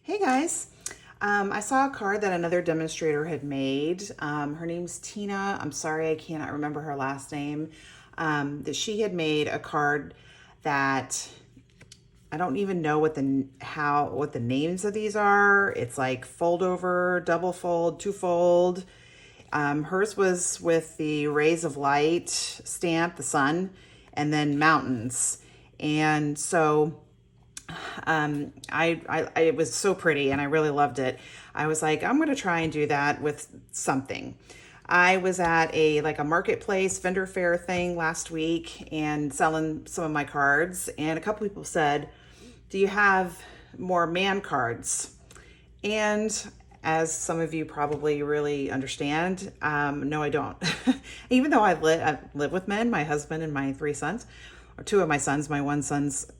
Hey guys, I saw a card that another demonstrator had made. Her name's Tina. I'm sorry I cannot remember her last name. That she had made a card that I don't even know what the names of these are. It's like fold over, double fold, two fold. Hers was with the rays of light stamp, the sun, and then mountains. And so it was so pretty and I really loved it. I was like, I'm going to try and do that with something. I was at a marketplace vendor fair thing last week and selling some of my cards, and a couple people said, do you have more man cards? And as some of you probably really understand, no, I don't. Even though I live with men, my husband and my three sons, or two of my sons, my one son's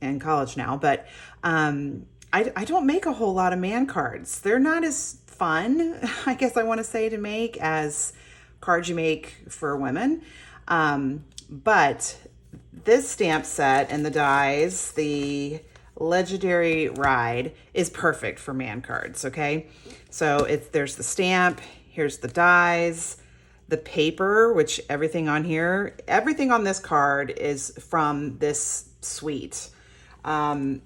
in college now, but I don't make a whole lot of man cards. They're not as fun, I guess I want to say, to make as cards you make for women. But this stamp set and the dies, the Legendary Ride, is perfect for man cards, okay? So there's the stamp, here's the dies, the paper, which everything on this card is from this suite. Everything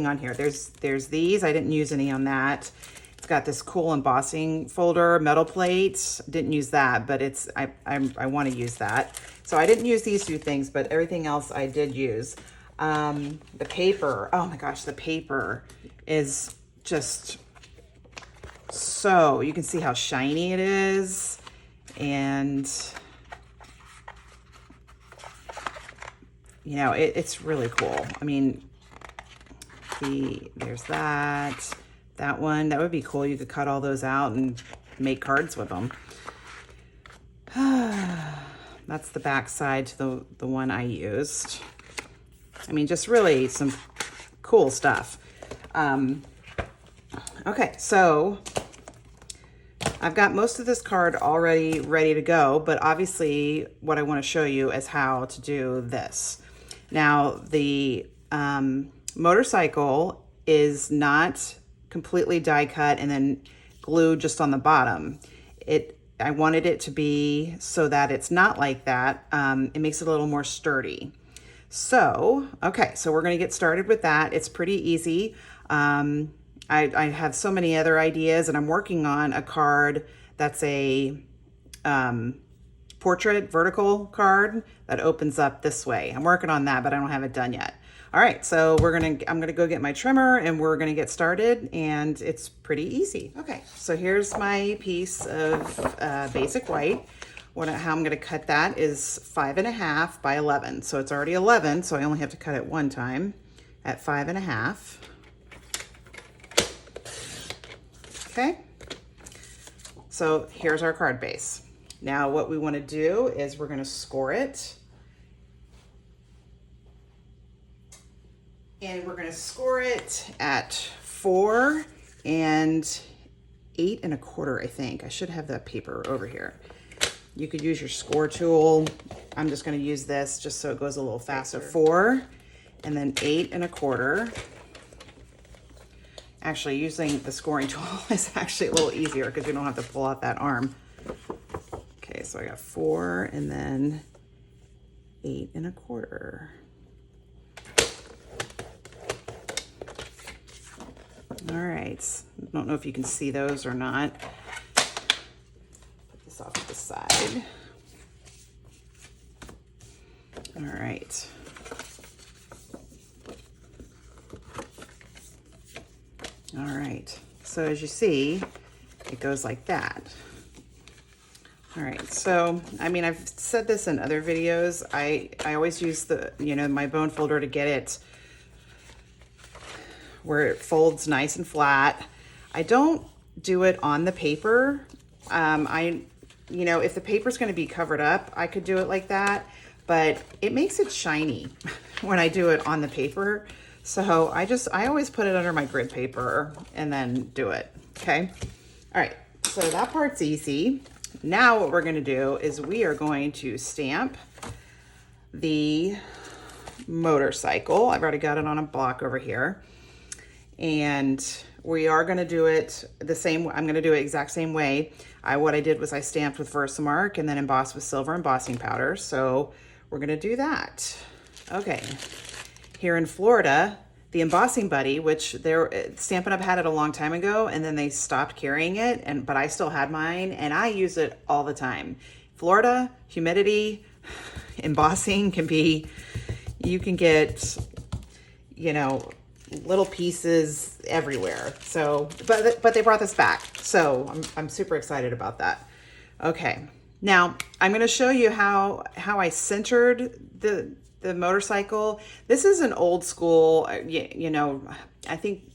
on here. There's these. I didn't use any on that. It's got this cool embossing folder, metal plate. Didn't use that, but I want to use that. So I didn't use these two things, but everything else I did use. The paper. Oh my gosh, the paper is just so, you can see how shiny it is, and it's really cool. I mean, there's that one. That would be cool. You could cut all those out and make cards with them. That's the back side to the one I used. I mean, just really some cool stuff. Okay, so I've got most of this card already ready to go, but obviously what I want to show you is how to do this. Now, the motorcycle is not completely die cut and then glued just on the bottom. I wanted it to be so that it's not like that. It makes it a little more sturdy. So, okay, so we're going to get started with that. It's pretty easy. I have so many other ideas, and I'm working on a card that's a portrait vertical card that opens up this way. I'm working on that, but I don't have it done yet. All right, so I'm gonna go get my trimmer and we're gonna get started, and it's pretty easy. Okay, so here's my piece of basic white. How I'm gonna cut that is 5.5 by 11. So it's already 11, so I only have to cut it one time at 5.5. Okay, so here's our card base. Now what we want to do is we're going to score it. And we're going to score it at 4 and 8 1/4, I think. I should have that paper over here. You could use your score tool. I'm just going to use this just so it goes a little faster. 4 and then 8 1/4. Actually, using the scoring tool is actually a little easier because you don't have to pull out that arm. Okay, so I got 4 and then 8 1/4. All right, I don't know if you can see those or not. Put this off to the side. All right. All right, so as you see, it goes like that. All right, so, I mean, I've said this in other videos. I always use my bone folder to get it where it folds nice and flat. I don't do it on the paper. If the paper's gonna be covered up, I could do it like that, but it makes it shiny when I do it on the paper. So I always put it under my grid paper and then do it, okay? All right, so that part's easy. Now what we're gonna do is we are going to stamp the motorcycle. I've already got it on a block over here. And we are going to do it the same. I'm going to do it exact same way. What I did was I stamped with Versamark and then embossed with silver embossing powder. So we're going to do that. Okay. Here in Florida, the Embossing Buddy, which Stampin' Up! Had it a long time ago, and then they stopped carrying it, but I still had mine, and I use it all the time. Florida, humidity, embossing can be, you can get, you know, little pieces everywhere. So, but they brought this back, so I'm super excited about that. Okay, now I'm going to show you how I centered the motorcycle. This is an old school, you know, I think,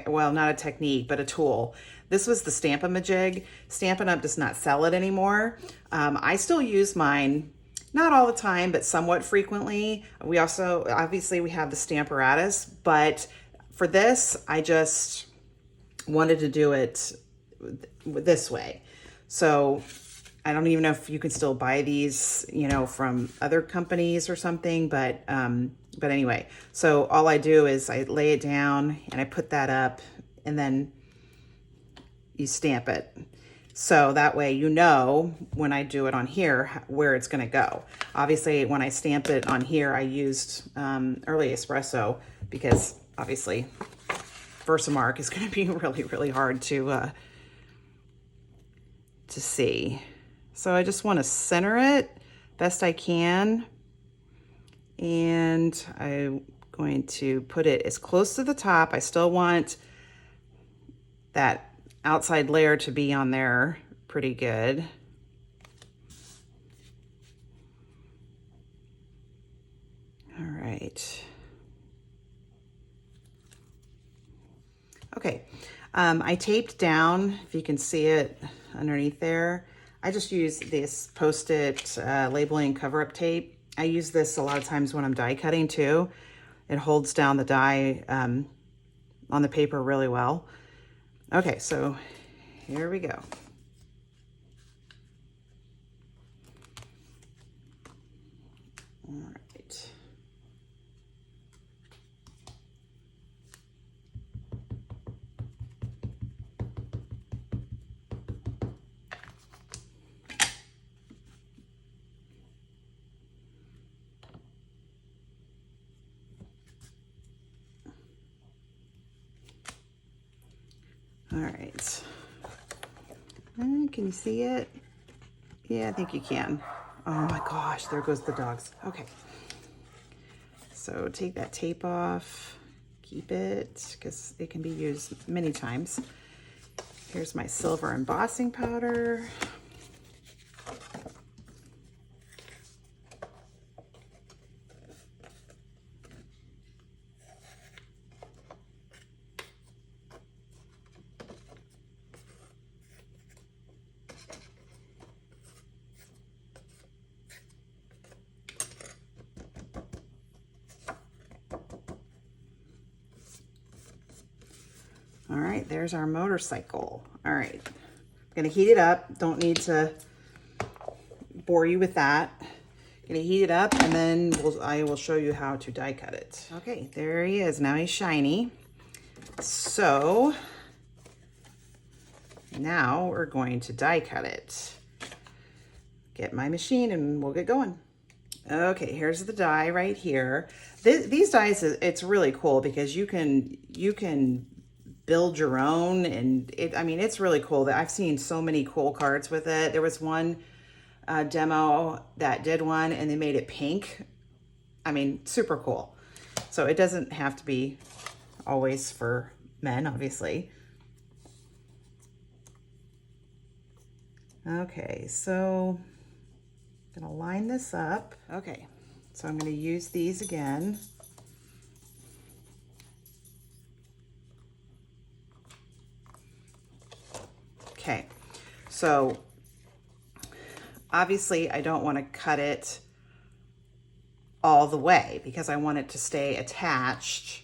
well, not a technique, but a tool. This was the Stamp-A-Majig. Stampin' Up! Does not sell it anymore. I still use mine, not all the time, but somewhat frequently. We also, obviously we have the Stamparatus, but for this, I just wanted to do it this way. So I don't even know if you can still buy these, you know, from other companies or something, but anyway, so all I do is I lay it down and I put that up, and then you stamp it. So that way, you know, when I do it on here, where it's going to go. Obviously, when I stamp it on here, I used Early Espresso because obviously Versamark is going to be really, really hard to see. So I just want to center it best I can. And I'm going to put it as close to the top. I still want that outside layer to be on there pretty good. All right. Okay. I taped down, if you can see it underneath there. I just use this Post-it labeling cover-up tape. I use this a lot of times when I'm die cutting too. It holds down the die on the paper really well. Okay, so here we go. All right. All right. Can you see it? Yeah, I think you can. Oh my gosh, there goes the dogs. Okay. So take that tape off, keep it, because it can be used many times. Here's my silver embossing powder. All right, there's our motorcycle. All right, I'm gonna heat it up. Don't need to bore you with that. Gonna heat it up, and then I will show you how to die cut it. Okay, there he is. Now he's shiny. So now we're going to die cut it. Get my machine and we'll get going. Okay, here's the die right here. These dies, it's really cool because you can build your own, and I mean, it's really cool. That I've seen so many cool cards with it. There was one demo that did one, and they made it pink. I mean, super cool. So it doesn't have to be always for men, obviously. Okay, so I'm gonna line this up. Okay, so I'm gonna use these again. Okay, so obviously I don't want to cut it all the way because I want it to stay attached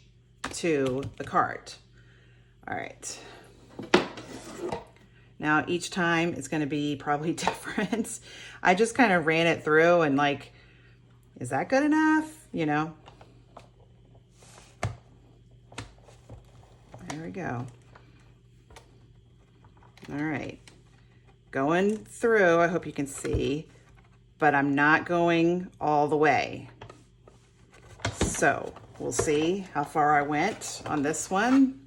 to the card. All right. Now each time it's going to be probably different. I just kind of ran it through and like, is that good enough? You know? There we go. All right. Going through, I hope you can see, but I'm not going all the way. So we'll see how far I went on this one.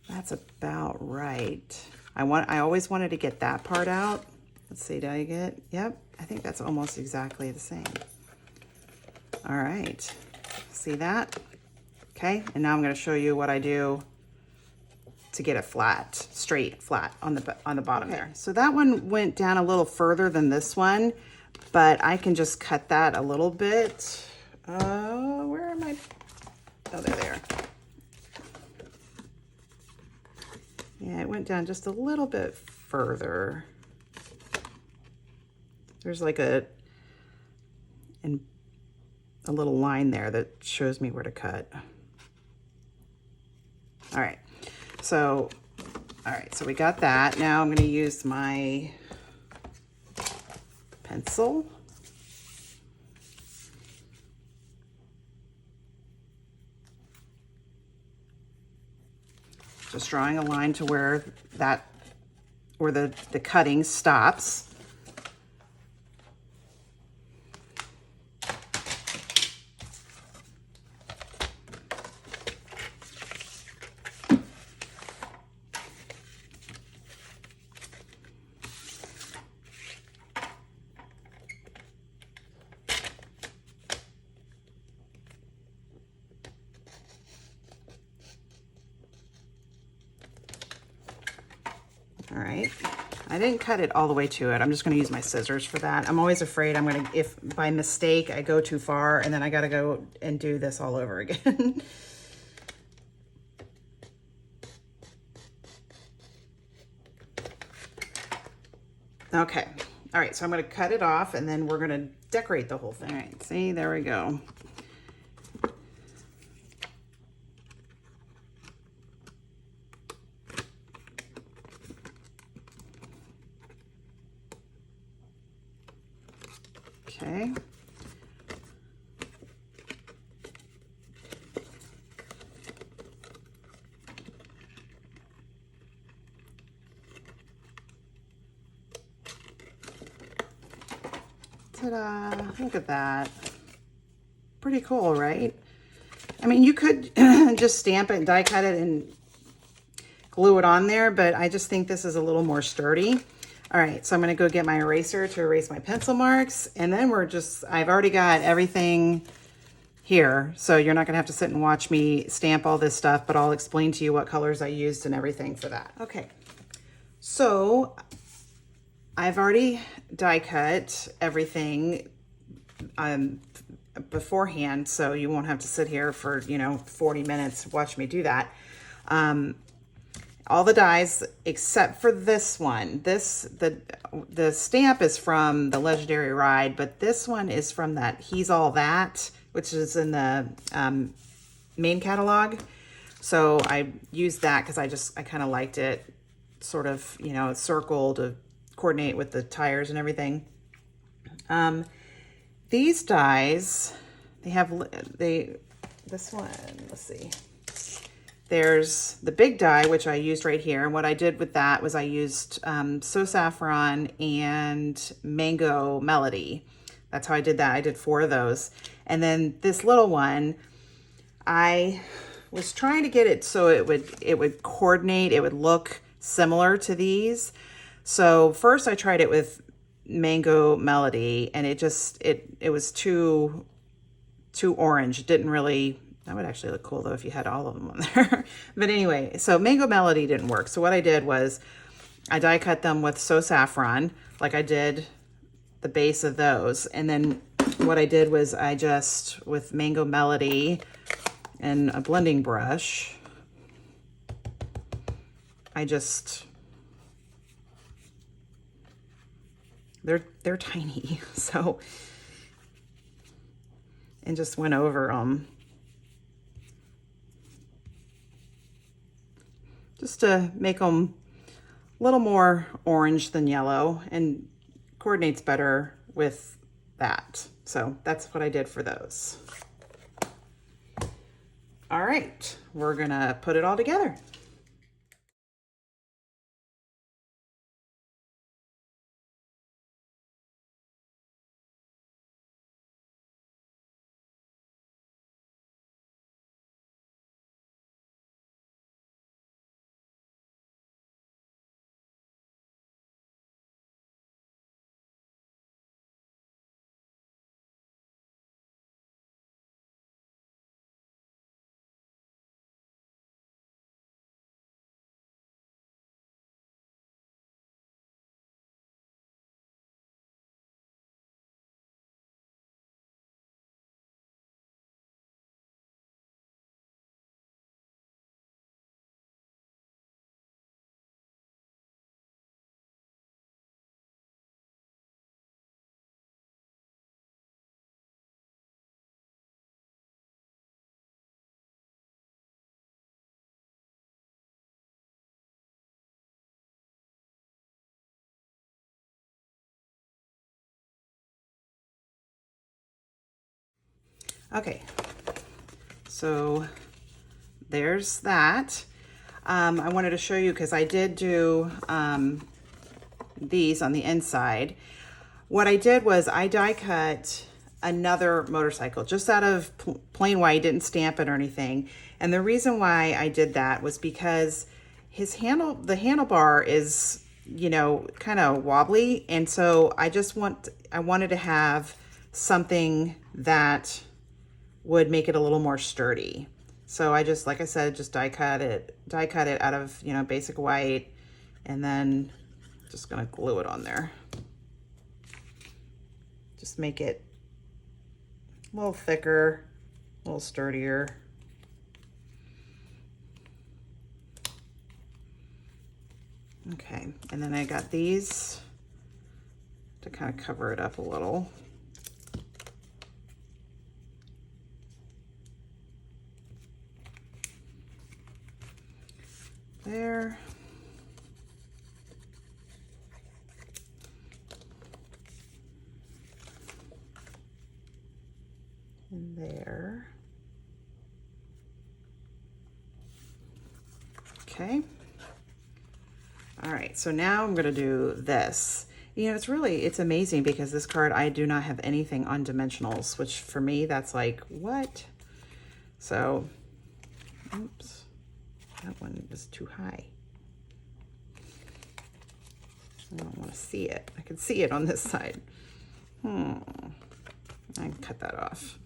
That's about right. I always wanted to get that part out. Let's see, did I get, yep, I think that's almost exactly the same. All right, see that? Okay, and now I'm gonna show you what I do to get it flat, straight, flat on the bottom there. So that one went down a little further than this one, but I can just cut that a little bit. Where am I? Oh, they're there. Yeah, it went down just a little bit further. There's like a little line there that shows me where to cut. All right, so we got that. Now I'm going to use my pencil. Just drawing a line to where the cutting stops. All right, I didn't cut it all the way to it. I'm just gonna use my scissors for that. I'm always afraid if by mistake I go too far and then I gotta go and do this all over again. Okay, all right, so I'm gonna cut it off and then we're gonna decorate the whole thing. All right, see, there we go. Okay. Ta-da, look at that. Pretty cool, right? I mean, you could just stamp it and die cut it and glue it on there, but I just think this is a little more sturdy. All right, so I'm gonna go get my eraser to erase my pencil marks, and then I've already got everything here, so you're not gonna have to sit and watch me stamp all this stuff, but I'll explain to you what colors I used and everything for that. Okay, so I've already die cut everything beforehand, so you won't have to sit here for 40 minutes watch me do that. All the dies except for this one. The stamp is from the Legendary Ride, but this one is from that He's All That, which is in the main catalog. So I used that because I kind of liked it, sort of, circle to coordinate with the tires and everything. These dies, this one, let's see. There's the big die, which I used right here. And what I did with that was I used So Saffron and Mango Melody. That's how I did that. I did 4 of those. And then this little one, I was trying to get it so it would coordinate, it would look similar to these. So first I tried it with Mango Melody, and it was too orange. It didn't really. That would actually look cool though if you had all of them on there. But anyway, so Mango Melody didn't work. So what I did was I die cut them with So Saffron, like I did the base of those. And then what I did was I just, with Mango Melody and a blending brush, they're tiny. So, and just went over them. Just to make them a little more orange than yellow and coordinates better with that. So that's what I did for those. All right, we're gonna put it all together. Okay, so there's that. I wanted to show you because I did do these on the inside. What I did was I die cut another motorcycle just out of plain white, didn't stamp it or anything. And the reason why I did that was because the handlebar is, you know, kind of wobbly. And so I wanted to have something that would make it a little more sturdy. So I just, like I said, just die cut it out of, you know, basic white, and then just gonna glue it on there. Just make it a little thicker, a little sturdier. Okay, and then I got these to kind of cover it up a little. There. And there. Okay. All right, so now I'm gonna do this. You know, it's amazing because this card, I do not have anything on dimensionals, which for me, that's like, what? So, oops, that one is too high. I don't want to see it. I can see it on this side. I can cut that off.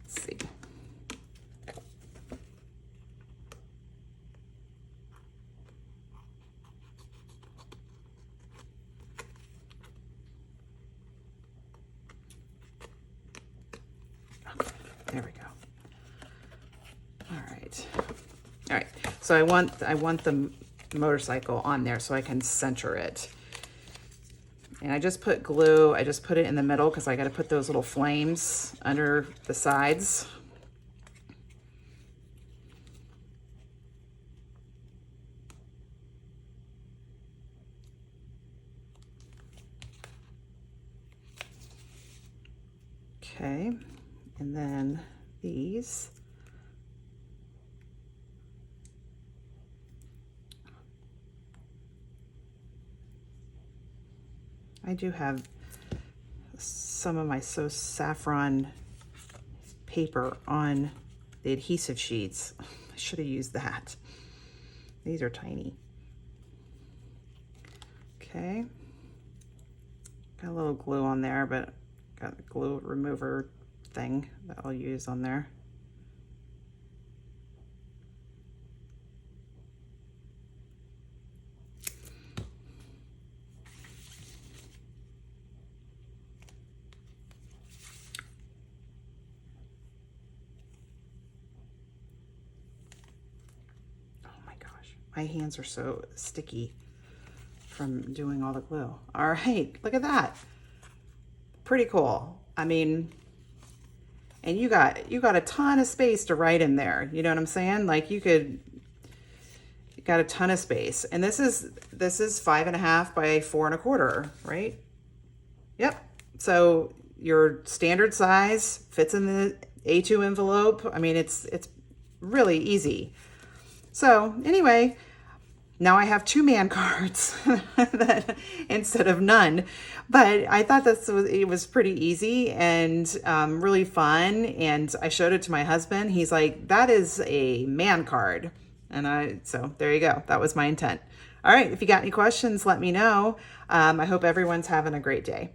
Let's see. Okay, there we go. All right. All right. So I want the motorcycle on there so I can center it. And I just put glue, I just put it in the middle because I got to put those little flames under the sides. Okay, and then these. I do have some of my So Saffron paper on the adhesive sheets. I should have used that. These are tiny. Okay. Got a little glue on there, but got the glue remover thing that I'll use on there. My hands are so sticky from doing all the glue. All right, look at that. Pretty cool. I mean, and you got a ton of space to write in there. You know what I'm saying? Like you got a ton of space. And this is 5.5 by 4.25, right? Yep. So your standard size fits in the A2 envelope. I mean, it's really easy. So anyway, now I have 2 man cards instead of none. But I thought it was pretty easy and really fun. And I showed it to my husband. He's like, that is a man card. So there you go. That was my intent. All right. If you got any questions, let me know. I hope everyone's having a great day.